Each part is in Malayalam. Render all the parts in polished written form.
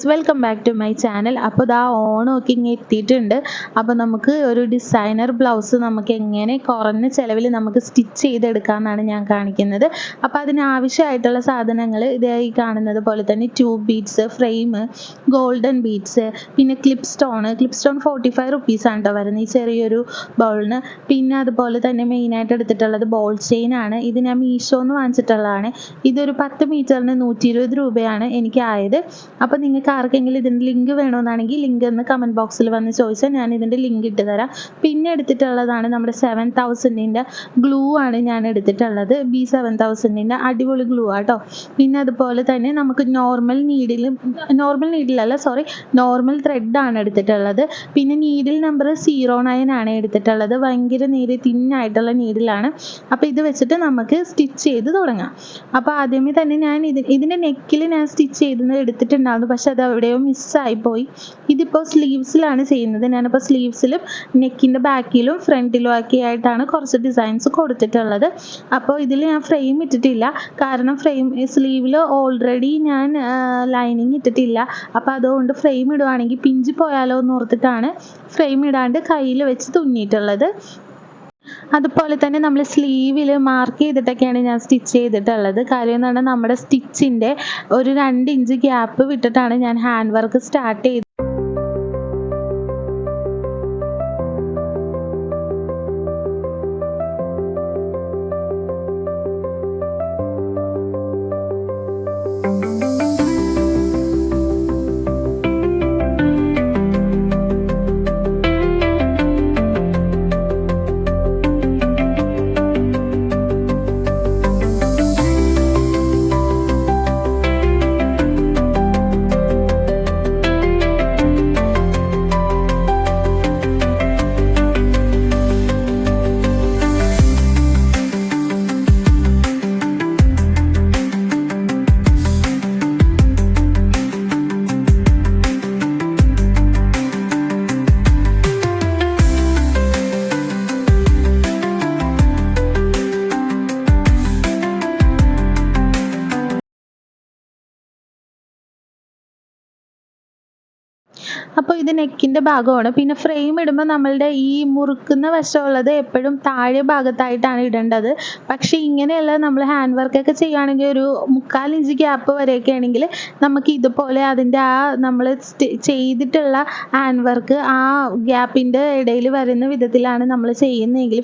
Welcome back to my channel. അപ്പോൾ ഇതാ ഓണമൊക്കെ ഇങ്ങനെ എത്തിയിട്ടുണ്ട്. അപ്പോൾ നമുക്ക് ഒരു ഡിസൈനർ ബ്ലൗസ് നമുക്ക് എങ്ങനെ കുറഞ്ഞ ചിലവിൽ നമുക്ക് സ്റ്റിച്ച് ചെയ്തെടുക്കാമെന്നാണ് ഞാൻ കാണിക്കുന്നത്. അപ്പോൾ അതിനാവശ്യമായിട്ടുള്ള സാധനങ്ങൾ ഇതായി കാണുന്നത് പോലെ തന്നെ tube beads, frame, golden beads, പിന്നെ ക്ലിപ്പ് സ്റ്റോൺ 45 റുപ്പീസാണ് കേട്ടോ വരുന്നത് ഈ ചെറിയൊരു ബൗളിന്. പിന്നെ അതുപോലെ തന്നെ മെയിനായിട്ട് എടുത്തിട്ടുള്ളത് ബോൾ ചെയിൻ ആണ്. ഇത് ഞാൻ മീഷോന്ന് വാങ്ങിച്ചിട്ടുള്ളതാണ്. ഇതൊരു 10 മീറ്ററിന് 120 രൂപയാണ് എനിക്കായത്. അപ്പോൾ നിങ്ങൾക്ക് ആർക്കെങ്കിലും ഇതിൻ്റെ ലിങ്ക് വേണമെന്നാണെങ്കിൽ ലിങ്ക് എന്ന് കമൻറ്റ് ബോക്സിൽ വന്ന് ചോദിച്ചാൽ ഞാൻ ഇതിൻ്റെ ലിങ്ക് ഇട്ട് തരാം. പിന്നെ എടുത്തിട്ടുള്ളതാണ് നമ്മുടെ 7000ൻ്റെ ഗ്ലൂ ആണ് ഞാൻ എടുത്തിട്ടുള്ളത്. B7000ൻ്റെ അടിപൊളി ഗ്ലൂ ആട്ടോ. പിന്നെ അതുപോലെ തന്നെ നമുക്ക് നോർമൽ ത്രെഡാണ് എടുത്തിട്ടുള്ളത്. പിന്നെ നീഡിൽ നമ്പർ 09 ആണ് എടുത്തിട്ടുള്ളത്. ഭയങ്കര നേരെ തിന്നായിട്ടുള്ള നീഡിലാണ്. അപ്പോൾ ഇത് വെച്ചിട്ട് നമുക്ക് സ്റ്റിച്ച് ചെയ്ത് തുടങ്ങാം. അപ്പോൾ ആദ്യമേ തന്നെ ഞാൻ ഇതിൻ്റെ നെക്കിൽ ഞാൻ സ്റ്റിച്ച് ചെയ്ത് എടുത്തിട്ടുണ്ടായിരുന്നു, പക്ഷെ അത് എവിടെയോ മിസ്സായിപ്പോയി. ഇതിപ്പോൾ സ്ലീവ്സിലാണ് ചെയ്യുന്നത്. ഞാനിപ്പോൾ സ്ലീവ്സിലും നെക്കിൻ്റെ ബാക്കിലും ഫ്രണ്ടിലും ഒക്കെ ആയിട്ടാണ് കുറച്ച് ഡിസൈൻസ് കൊടുത്തിട്ടുള്ളത്. അപ്പോൾ ഇതിൽ ഞാൻ ഫ്രെയിം ഇട്ടിട്ടില്ല, കാരണം സ്ലീവിൽ ഓൾറെഡി ഞാൻ ലൈനിങ് ഇട്ടിട്ടില്ല. അപ്പോൾ അതുകൊണ്ട് ഫ്രെയിം ഇടുവാണെങ്കിൽ പിഞ്ചി പോയാലോ എന്ന് ഓർത്തിട്ടാണ് ഫ്രെയിം ഇടാണ്ട് കയ്യിൽ വെച്ച് തുന്നിയിട്ടുള്ളത്. അതുപോലെ തന്നെ നമ്മൾ സ്ലീവിൽ മാർക്ക് ചെയ്തിട്ടൊക്കെയാണ് ഞാൻ സ്റ്റിച്ച് ചെയ്തിട്ടുള്ളത്. കാര്യം എന്ന് പറഞ്ഞാൽ നമ്മുടെ സ്റ്റിച്ചിൻ്റെ ഒരു 2 ഇഞ്ച് ഗ്യാപ്പ് വിട്ടിട്ടാണ് ഞാൻ ഹാൻഡ് വർക്ക് സ്റ്റാർട്ട് ചെയ്തത്. അപ്പോൾ ഇത് നെക്കിൻ്റെ ഭാഗമാണ്. പിന്നെ ഫ്രെയിം ഇടുമ്പോൾ നമ്മളുടെ ഈ മുറുക്കുന്ന വശമുള്ളത് എപ്പോഴും താഴെ ഭാഗത്തായിട്ടാണ് ഇടേണ്ടത്. പക്ഷേ ഇങ്ങനെയല്ല, നമ്മൾ ഹാൻഡ് വർക്കൊക്കെ ചെയ്യുകയാണെങ്കിൽ ഒരു 3/4 ഇഞ്ച് ഗ്യാപ്പ് വരെയൊക്കെ ആണെങ്കിൽ നമുക്ക് ഇതുപോലെ അതിൻ്റെ നമ്മൾ ചെയ്തിട്ടുള്ള ഹാൻഡ് വർക്ക് ആ ഗ്യാപ്പിൻ്റെ ഇടയിൽ വരുന്ന വിധത്തിലാണ് നമ്മൾ ചെയ്യുന്നതെങ്കിൽ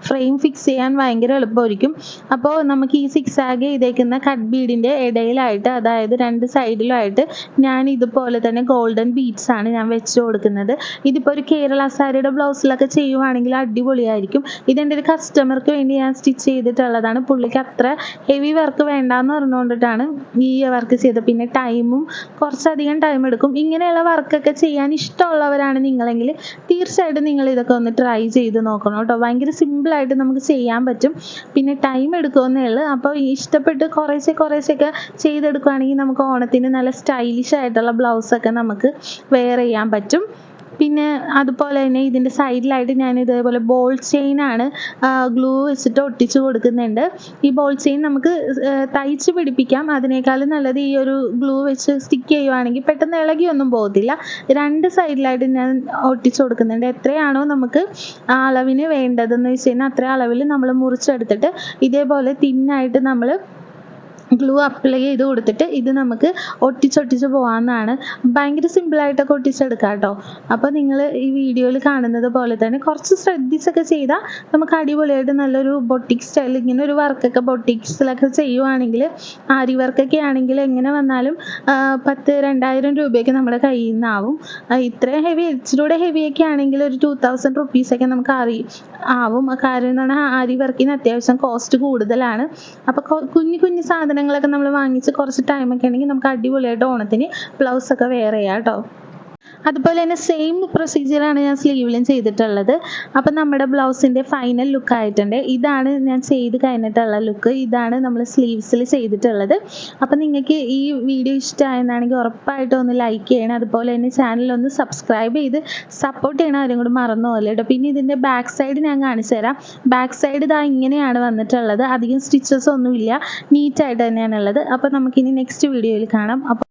ഫ്രെയിം ഫിക്സ് ചെയ്യാൻ ഭയങ്കര എളുപ്പമായിരിക്കും. അപ്പോൾ നമുക്ക് ഈ സിക്സാഗ് ചെയ്തേക്കുന്ന കട്ട് ബീഡിൻ്റെ ഇടയിലായിട്ട്, അതായത് 2 സൈഡിലുമായിട്ട് ഞാൻ ഇതുപോലെ തന്നെ ഗോൾഡൻ ബീഡ്സ് ആണ് ഞാൻ വെച്ച് കൊടുക്കുന്നത്. ഇതിപ്പോൾ ഒരു കേരള സാരിയുടെ ബ്ലൗസിലൊക്കെ ചെയ്യുവാണെങ്കിൽ അടിപൊളിയായിരിക്കും. ഇതെൻ്റെ ഒരു കസ്റ്റമർക്ക് വേണ്ടി ഞാൻ സ്റ്റിച്ച് ചെയ്തിട്ടുള്ളതാണ്. പുള്ളിക്ക് അത്ര ഹെവി വർക്ക് വേണ്ടാന്ന് പറഞ്ഞുകൊണ്ടിട്ടാണ് ഈ വർക്ക് ചെയ്തത്. പിന്നെ കുറച്ചധികം ടൈം എടുക്കും. ഇങ്ങനെയുള്ള വർക്കൊക്കെ ചെയ്യാൻ ഇഷ്ടമുള്ളവരാണ് നിങ്ങളെങ്കിൽ തീർച്ചയായിട്ടും നിങ്ങൾ ഇതൊക്കെ ഒന്ന് ട്രൈ ചെയ്ത് നോക്കണം കേട്ടോ. ഭയങ്കര സിമ്പിളായിട്ട് നമുക്ക് ചെയ്യാൻ പറ്റും. പിന്നെ ടൈം എടുക്കുമെന്നേ ഉള്ളൂ. അപ്പോൾ ഇഷ്ടപ്പെട്ട് കുറേശ്ശെയൊക്കെ ചെയ്തെടുക്കുകയാണെങ്കിൽ നമുക്ക് ഓണത്തിന് നല്ല സ്റ്റൈലിഷ് ആയിട്ടുള്ള ബ്ലൗസൊക്കെ നമുക്ക് വെയർ ചെയ്യാൻ പറ്റും. പിന്നെ അതുപോലെ തന്നെ ഇതിൻ്റെ സൈഡിലായിട്ട് ഞാൻ ഇതേപോലെ ബോൾ ചെയിനാണ് ഗ്ലൂ വെച്ചിട്ട് ഒട്ടിച്ച് കൊടുക്കുന്നുണ്ട്. ഈ ബോൾ ചെയിൻ നമുക്ക് തയ്ച്ച് പിടിപ്പിക്കാം. അതിനേക്കാളും നല്ലത് ഈ ഒരു ഗ്ലൂ വെച്ച് സ്റ്റിക്ക് ചെയ്യുവാണെങ്കിൽ പെട്ടെന്ന് ഇളകിയൊന്നും പോകത്തില്ല. 2 സൈഡിലായിട്ട് ഞാൻ ഒട്ടിച്ച് കൊടുക്കുന്നുണ്ട്. എത്രയാണോ നമുക്ക് ആ അളവിന് വേണ്ടതെന്ന് വെച്ച് കഴിഞ്ഞാൽ അത്ര അളവിൽ നമ്മൾ മുറിച്ചെടുത്തിട്ട് ഇതേപോലെ തിന്നായിട്ട് നമ്മൾ ഗ്ലൂ അപ്ലൈ ചെയ്ത് കൊടുത്തിട്ട് ഇത് നമുക്ക് ഒട്ടിച്ചൊട്ടിച്ച് പോകാമെന്നാണ്. ഭയങ്കര സിമ്പിളായിട്ടൊക്കെ ഒട്ടിച്ചെടുക്കാം കേട്ടോ. അപ്പോൾ നിങ്ങൾ ഈ വീഡിയോയിൽ കാണുന്നത് പോലെ തന്നെ കുറച്ച് ശ്രദ്ധിച്ചൊക്കെ ചെയ്താൽ നമുക്ക് അടിപൊളിയായിട്ട് നല്ലൊരു ബൊട്ടിക് സ്റ്റൈൽ, ഇങ്ങനെ ഒരു വർക്കൊക്കെ ബൊട്ടിക്സിലൊക്കെ ചെയ്യുവാണെങ്കിൽ, ആരി വർക്കൊക്കെ ആണെങ്കിൽ എങ്ങനെ വന്നാലും 10,000-2000 രൂപയൊക്കെ നമ്മുടെ കയ്യിൽ നിന്നാവും. ഇത്രയും ഇച്ചിരൂടെ ഹെവിയൊക്കെ ആണെങ്കിൽ ഒരു 2000 റുപ്പീസൊക്കെ നമുക്ക് ആവും. കാര്യം എന്ന് പറഞ്ഞാൽ ആരി വർക്കിന് അത്യാവശ്യം കോസ്റ്റ് കൂടുതലാണ്. അപ്പോൾ കുഞ്ഞു സാധനങ്ങളൊക്കെ നമ്മൾ വാങ്ങിച്ച് കുറച്ച് ടൈമൊക്കെ ആണെങ്കിൽ നമുക്ക് അടിപൊളിയായിട്ട് ഓണത്തിന് ബ്ലൗസൊക്കെ വെയർ ചെയ്യാം കേട്ടോ. അതുപോലെ തന്നെ സെയിം പ്രൊസീജിയറാണ് ഞാൻ സ്ലീവിലും ചെയ്തിട്ടുള്ളത്. അപ്പം നമ്മുടെ ബ്ലൗസിൻ്റെ ഫൈനൽ ലുക്ക് ആയിട്ടുണ്ട്. ഇതാണ് ഞാൻ ചെയ്ത് കഴിഞ്ഞിട്ടുള്ള ലുക്ക്. ഇതാണ് നമ്മൾ സ്ലീവ്സിൽ ചെയ്തിട്ടുള്ളത്. അപ്പം നിങ്ങൾക്ക് ഈ വീഡിയോ ഇഷ്ടമായെന്നാണെങ്കിൽ ഉറപ്പായിട്ടും ഒന്ന് ലൈക്ക് ചെയ്യണം. അതുപോലെ തന്നെ ചാനലൊന്ന് സബ്സ്ക്രൈബ് ചെയ്ത് സപ്പോർട്ട് ചെയ്യണം. ആരും കൂടി മറന്നു പോലെ കേട്ടോ. പിന്നെ ഇതിൻ്റെ ബാക്ക് സൈഡ് ഞാൻ കാണിച്ചു തരാം. ബാക്ക് സൈഡ് ഇതാ ഇങ്ങനെയാണ് വന്നിട്ടുള്ളത്. അധികം സ്റ്റിച്ചസ് ഒന്നുമില്ല, നീറ്റായിട്ട് തന്നെയാണുള്ളത്. അപ്പോൾ നമുക്കിനി നെക്സ്റ്റ് വീഡിയോയിൽ കാണാം. അപ്പോൾ